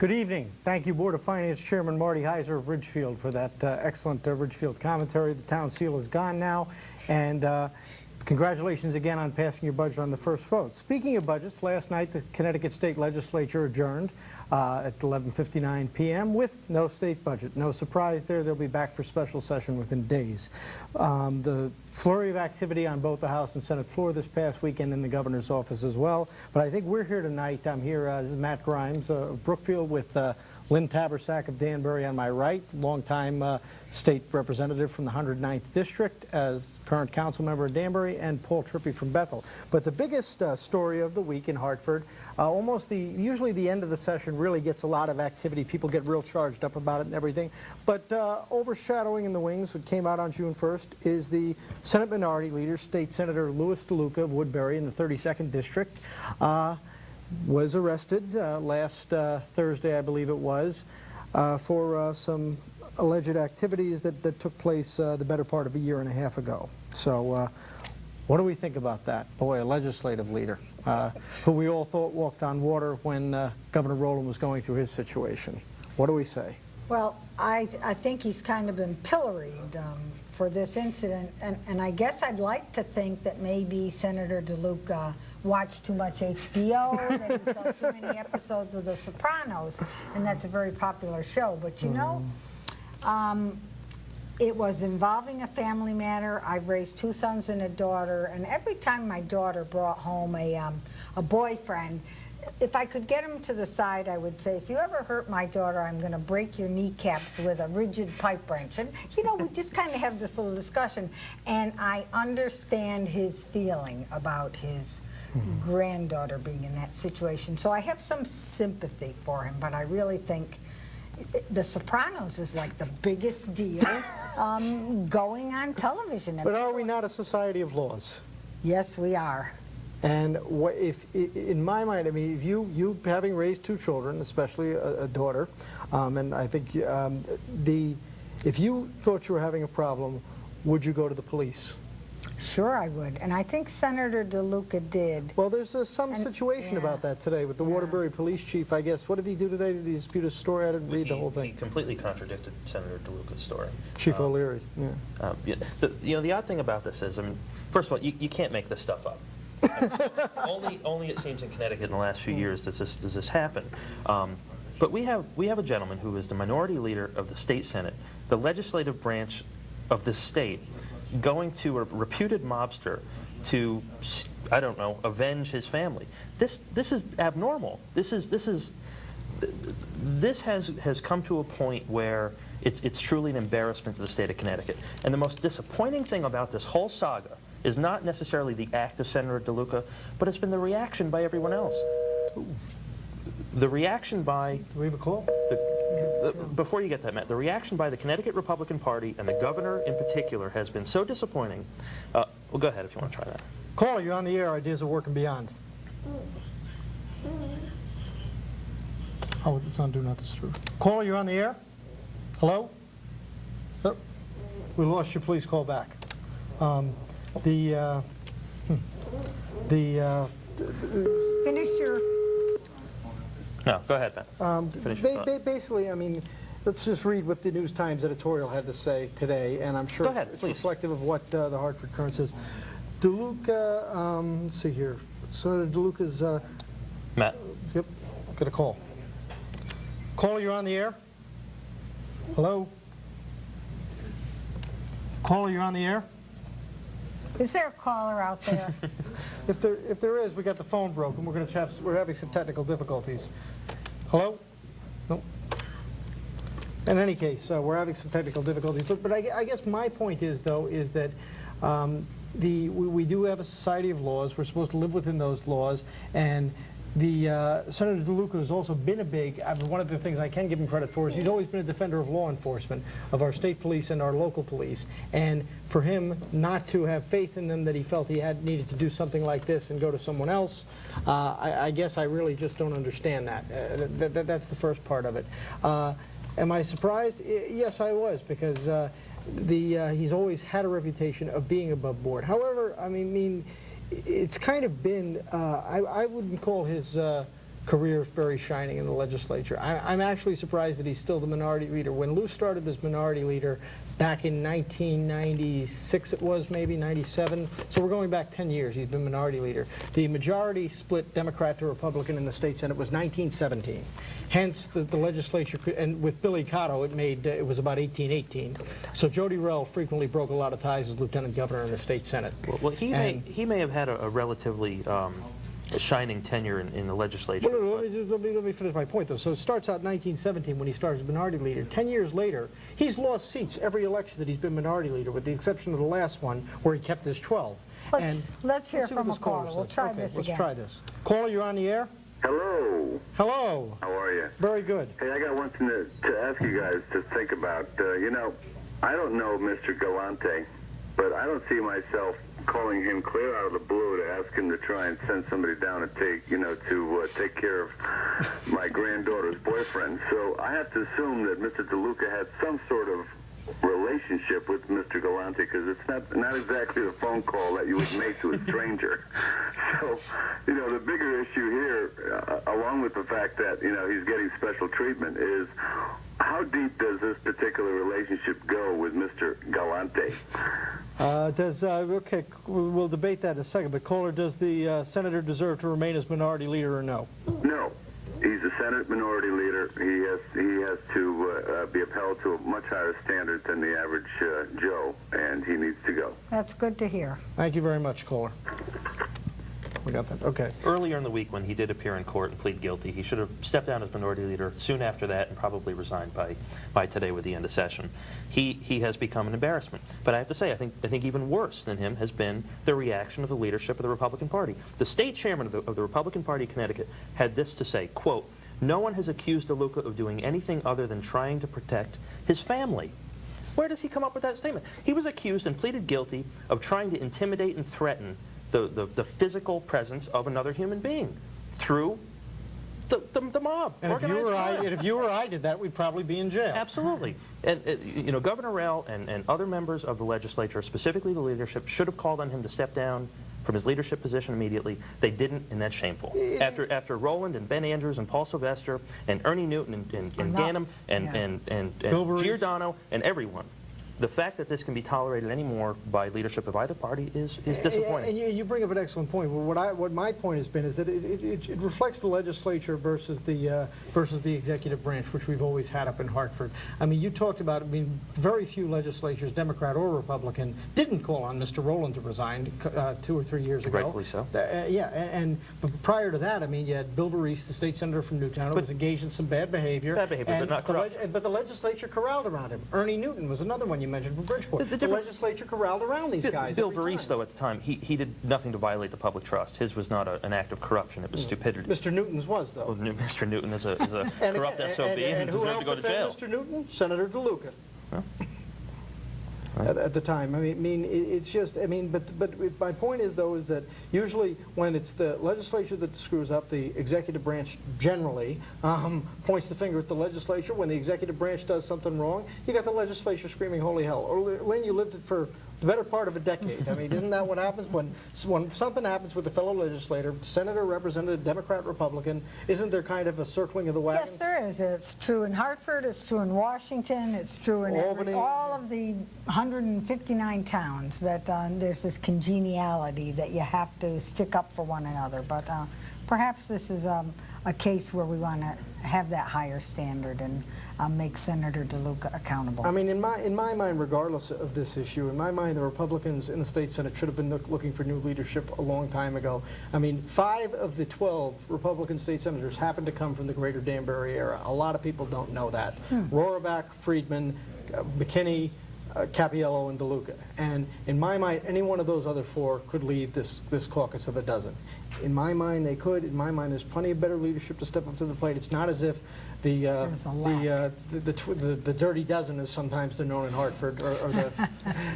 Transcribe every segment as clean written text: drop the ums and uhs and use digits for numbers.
Good evening. Thank you, Board of Finance Chairman Marty Heiser of Ridgefield, for that excellent Ridgefield commentary. The town seal is gone now, and congratulations again on passing your budget on the first vote. Speaking of budgets, last night the Connecticut State Legislature adjourned at 11:59 p.m. with no state budget. No surprise there. They'll be back for special session within days. The flurry of activity on both the House and Senate floor this past weekend in the governor's office as well. But I think we're here tonight. I'm here, this is Matt Grimes of Brookfield, with Lynn Tabersack of Danbury on my right, longtime state representative from the 109th District as current council member of Danbury, and Paul Trippi from Bethel. But the biggest story of the week in Hartford, usually the end of the session really gets a lot of activity. People get real charged up about it and everything. But overshadowing in the wings, what came out on June 1st, is the Senate Minority Leader, State Senator Louis DeLuca of Woodbury in the 32nd District, was arrested last Thursday, I believe it was, for some alleged activities that took place the better part of a year and a half ago. So what do we think about that? Boy, a legislative leader who we all thought walked on water when Governor Rowland was going through his situation. What do we say? Well, I think he's kind of been pilloried for this incident, and I guess I'd like to think that maybe Senator DeLuca watched too much HBO, that he saw too many episodes of The Sopranos, and that's a very popular show. But you know, it was involving a family matter. I've raised 2 sons and a daughter, and every time my daughter brought home a boyfriend, if I could get him to the side, I would say, if you ever hurt my daughter, I'm going to break your kneecaps with a rigid pipe wrench. And, you know, we just kind of have this little discussion. And I understand his feeling about his granddaughter being in that situation. So I have some sympathy for him, but I really think The Sopranos is like the biggest deal going on television. But are we not a society of laws? Yes, we are. And in my mind, I mean, if you having raised 2 children, especially a daughter, and I think if you thought you were having a problem, would you go to the police? Sure, I would, and I think Senator DeLuca did. Well, there's some situation about that today with the Waterbury police chief, I guess. What did he do today? Did he dispute his story? I didn't read the whole thing. He completely contradicted Senator DeLuca's story. Chief O'Leary, the odd thing about this is, I mean, first of all, you can't make this stuff up. only it seems in Connecticut in the last few years does this happen. But we have a gentleman who is the minority leader of the state Senate, the legislative branch of this state, going to a reputed mobster to, I don't know, avenge his family. This is abnormal. This has come to a point where it's truly an embarrassment to the state of Connecticut. And the most disappointing thing about this whole saga is not necessarily the act of Senator DeLuca, but it's been the reaction by everyone else. The reaction by... Do we have a call? Before you get that, Matt, the reaction by the Connecticut Republican Party and the governor in particular has been so disappointing. Well, go ahead if you want to try that. Caller, you're on the air. Ideas of Work and Beyond. Oh, it's on Do Not Disturb. Caller, you're on the air? Hello? Oh, we lost you. Please call back. Finish your... No, go ahead, Matt. Basically, I mean, let's just read what the News Times editorial had to say today, and I'm sure it's reflective of what the Hartford Courant says. DeLuca, let's see here. Senator DeLuca's... Matt. Yep, got a call. Caller, you're on the air? Hello? Caller, you're on the air? Is there a caller out there? If there is, we got the phone broken. We're having some technical difficulties. Hello? No. In any case, we're having some technical difficulties. But I guess my point is, though, is that we do have a society of laws. We're supposed to live within those laws, and Senator DeLuca has also been one of the things I can give him credit for is he's always been a defender of law enforcement, of our state police and our local police. And for him not to have faith in them, that he felt he needed to do something like this and go to someone else, I guess I really just don't understand that. That's the first part of it. Am I surprised? Yes, I was, because he's always had a reputation of being above board. However, I mean, it's kind of been, I wouldn't call his career very shining in the legislature. I'm actually surprised that he's still the minority leader. When Lou started as minority leader back in 1996, it was maybe 97, so we're going back 10 years. He's been minority leader. The majority split Democrat to Republican in the state Senate was 1917. Hence, the legislature, and with Billy Cotto, it was about 1818. So Jody Rell frequently broke a lot of ties as lieutenant governor in the state Senate. Well, he may have had a relatively shining tenure in the legislature. Well, let me finish my point, though. So it starts out in 1917 when he starts as minority leader. 10 years later, he's lost seats every election that he's been minority leader, with the exception of the last one where he kept his 12. Let's hear see from what a this caller caller. We'll says. try Okay, this again. let's try this. Caller, you're on the air? Hello. Hello. How are you? Very good. Hey, I got one thing to ask you guys to think about. You know, I don't know Mr. Galante, but I don't see myself calling him clear out of the blue to ask him to try and send somebody down to take care of my granddaughter's boyfriend. So I have to assume that Mr. DeLuca had some sort of relationship with Mr. Galante, because it's not exactly a phone call that you would make to a stranger. So, you know, the bigger issue here, along with the fact that, you know, he's getting special treatment, is how deep does this particular relationship go with Mr. Galante? Okay, we'll debate that in a second, but caller, does the senator deserve to remain as minority leader or no? No. He's a Senate minority leader. He has to be upheld to a much higher standard than the average Joe, and he needs to go. That's good to hear. Thank you very much, caller. We got that. Okay. Earlier in the week, when he did appear in court and plead guilty, he should have stepped down as minority leader soon after that and probably resigned by today with the end of session. He has become an embarrassment. But I have to say, I think even worse than him has been the reaction of the leadership of the Republican Party. The state chairman of the Republican Party of Connecticut had this to say, quote, "No one has accused DeLuca of doing anything other than trying to protect his family." Where does he come up with that statement? He was accused and pleaded guilty of trying to intimidate and threaten the physical presence of another human being through the mob. And if you or I did that, we'd probably be in jail. Absolutely. And you know, Governor Rell and other members of the legislature, specifically the leadership, should have called on him to step down from his leadership position immediately. They didn't, and that's shameful. After Roland and Ben Andrews and Paul Sylvester and Ernie Newton and Ganim and Giordano and everyone, the fact that this can be tolerated anymore by leadership of either party is disappointing. And you bring up an excellent point. What my point has been is that it reflects the legislature versus the executive branch, which we've always had up in Hartford. I mean, you talked about, I mean, very few legislatures, Democrat or Republican, didn't call on Mr. Rowland to resign 2 or 3 years ago. Rightfully so. But prior to that, I mean, you had Bill Verrees, the state senator from Newtown, who was engaged in some bad behavior. But not corruption. But the legislature corralled around him. Ernie Newton was another one you mentioned from Bridgeport. The legislature corralled around these guys. Bill Verrees, though, at the time, he did nothing to violate the public trust. His was not an act of corruption. It was stupidity. Mr. Newton's was, though. Well, Mr. Newton is a corrupt SOB and deserved to go to jail. Mr. Newton? Senator DeLuca. Huh? At the time. I mean, it's just, I mean, but my point is, though, is that usually when it's the legislature that screws up, the executive branch generally points the finger at the legislature. When the executive branch does something wrong, you got the legislature screaming, holy hell. Or, Lynn, you lived it for the better part of a decade. I mean, isn't that what happens when something happens with a fellow legislator, senator, representative, Democrat, Republican? Isn't there kind of a circling of the wagons? Yes, there is. It's true in Hartford. It's true in Washington. It's true in all of the 159 towns that there's this congeniality that you have to stick up for one another. But perhaps this is a case where we want to have that higher standard and make Senator DeLuca accountable. I mean, in my mind, regardless of this issue, in my mind, the Republicans in the state Senate should have been looking for new leadership a long time ago. I mean, 5 of the 12 Republican state senators happen to come from the greater Danbury era. A lot of people don't know that. Rohrabaugh, Friedman, McKinney, Cappiello, and DeLuca. And in my mind, any one of those other 4 could lead this caucus of a dozen. In my mind, they could. In my mind, there's plenty of better leadership to step up to the plate. It's not as if the dirty dozen, as sometimes they're known in Hartford,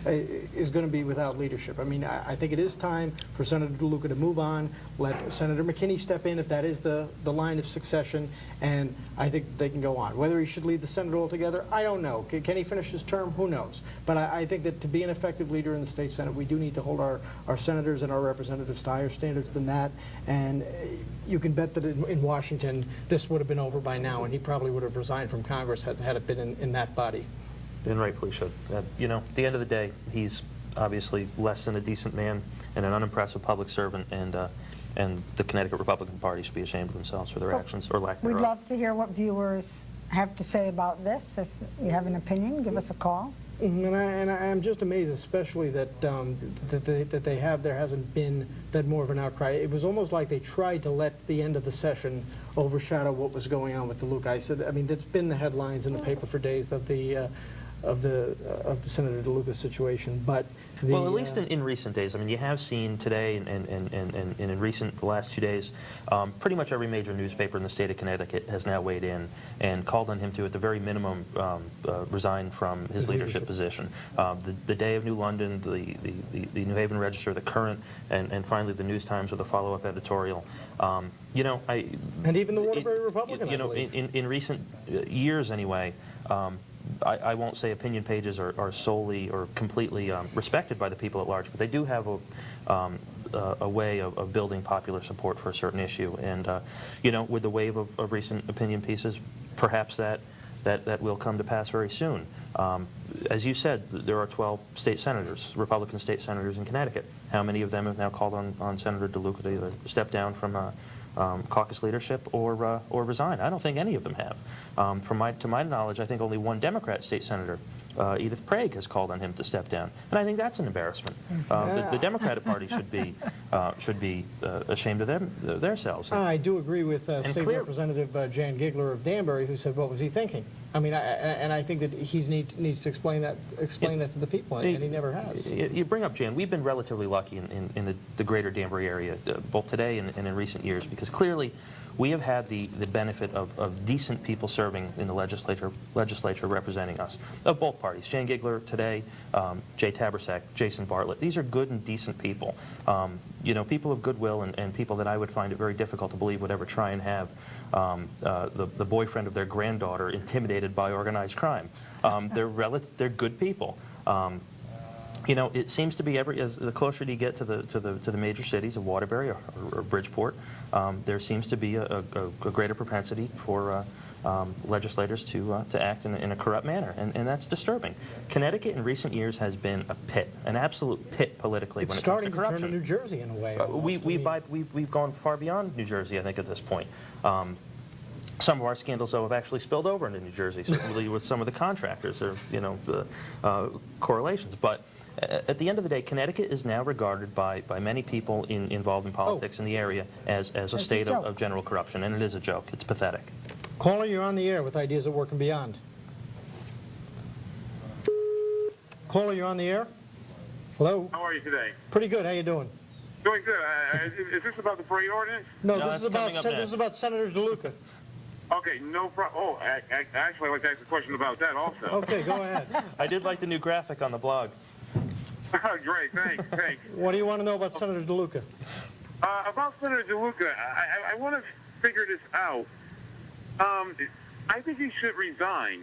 is going to be without leadership. I mean, I think it is time for Senator DeLuca to move on, let Senator McKinney step in if that is the line of succession, and I think they can go on. Whether he should lead the Senate altogether, I don't know. Can he finish his term? Who knows? But I think that to be an effective leader in the state Senate, we do need to hold our senators and our representatives to higher standards than that. that, and you can bet that in Washington this would have been over by now, and he probably would have resigned from Congress had it been in that body. And rightfully should. You know, at the end of the day, he's obviously less than a decent man and an unimpressive public servant, and the Connecticut Republican Party should be ashamed of themselves for their actions or lack thereof. We'd love to hear what viewers have to say about this. If you have an opinion, give us a call. And I'm just amazed, especially that there hasn't been that more of an outcry. It was almost like they tried to let the end of the session overshadow what was going on with DeLuca. I mean, that's been the headlines in the paper for days of the Senator DeLuca situation, but well, at least in recent days, I mean, you have seen today and in the last 2 days, pretty much every major newspaper in the state of Connecticut has now weighed in and called on him to, at the very minimum, resign from his leadership position. The Day of New London, the New Haven Register, the Current, and finally the News Times with a follow-up editorial. You know, and even the Waterbury Republican, you know, in recent years anyway. I won't say opinion pages are solely or completely respected by the people at large, but they do have a way of building popular support for a certain issue. And, you know, with the wave of recent opinion pieces, perhaps that will come to pass very soon. As you said, there are 12 state senators, Republican state senators in Connecticut. How many of them have now called on Senator DeLuca to either step down from caucus leadership or resign? I don't think any of them have. To my knowledge, I think only one Democrat state senator, Edith Prague, has called on him to step down, and I think that's an embarrassment. The Democratic Party should be ashamed of themselves. I do agree with State Representative Jan Gigler of Danbury, who said, "What was he thinking?" I mean, and I think that he needs to explain that to the people, and he never has. You bring up Jan. We've been relatively lucky in the greater Danbury area, both today and in recent years, because clearly we have had the benefit of decent people serving in the legislature representing us, of both parties. Jan Gigler today, Jay Tabersack, Jason Bartlett. These are good and decent people. You know, people of goodwill and people that I would find it very difficult to believe would ever try and have the boyfriend of their granddaughter intimidated by organized crime. They're good people. You know, it seems to be as the closer you get to the major cities of Waterbury or Bridgeport, there seems to be a greater propensity for legislators to act in a corrupt manner, and that's disturbing. Connecticut in recent years has been a pit, an absolute pit politically when it comes to corruption. It's starting to turn to New Jersey in a way. We've gone far beyond New Jersey, I think, at this point. Some of our scandals, though, have actually spilled over into New Jersey, certainly with some of the contractors or, you know, the correlations. But at the end of the day, Connecticut is now regarded by many people involved in politics in the area as a state of general corruption, and it is a joke. It's pathetic. Caller, you're on the air with Ideas at Work and Beyond. Caller, you're on the air. Hello. How are you today? Pretty good. How you doing? Doing good. Is this about the parade ordinance? No, this is about Senator DeLuca. Okay, no problem. Oh, actually, I'd like to ask a question about that also. Okay, go ahead. I did like the new graphic on the blog. Great, thanks. What do you want to know about Senator DeLuca? About Senator DeLuca, I want to figure this out. I think he should resign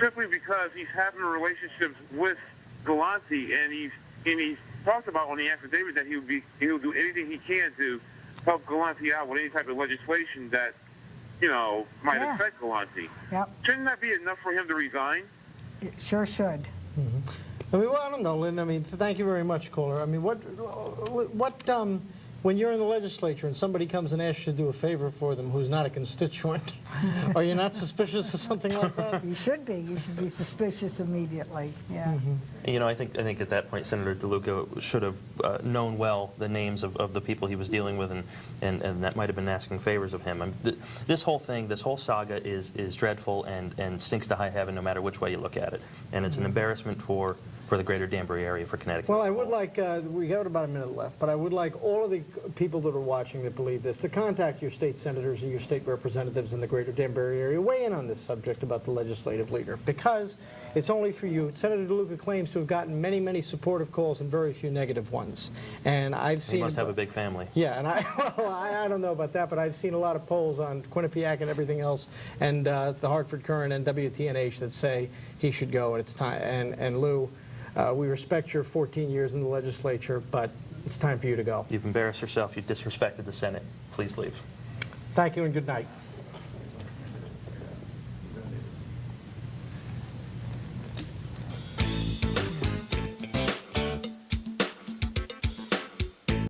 simply because he's having relationships with Galante, and he's talked about on the affidavit that he'll do anything he can to help Galante out with any type of legislation that, you know, might affect Galante. Yep. Shouldn't that be enough for him to resign? It sure should. I mean, well, I don't know, Lynn. I mean, thank you very much, caller. I mean, when you're in the legislature and somebody comes and asks you to do a favor for them who's not a constituent, are you not suspicious of something like that? You should be. You should be suspicious immediately. Yeah. You know, I think at that point, Senator DeLuca should have known well the names of the people he was dealing with, and that might have been asking favors of him. This whole thing, this whole saga is dreadful and stinks to high heaven no matter which way you look at it, and it's an embarrassment for the greater Danbury area, for Connecticut. Well, I would like, we got about a minute left, but I would like all of the people that are watching that believe this to contact your state senators and your state representatives in the greater Danbury area. Weigh in on this subject about the legislative leader, because it's only for you. Senator DeLuca claims to have gotten many, many supportive calls and very few negative ones. And I've seen... He must have a big family. Yeah, and I don't know about that, but I've seen a lot of polls on Quinnipiac and everything else, and the Hartford Courant and WTNH that say he should go, and it's time. And Lou, we respect your 14 years in the legislature, but it's time for you to go. You've embarrassed yourself. You've disrespected the Senate. Please leave. Thank you and good night.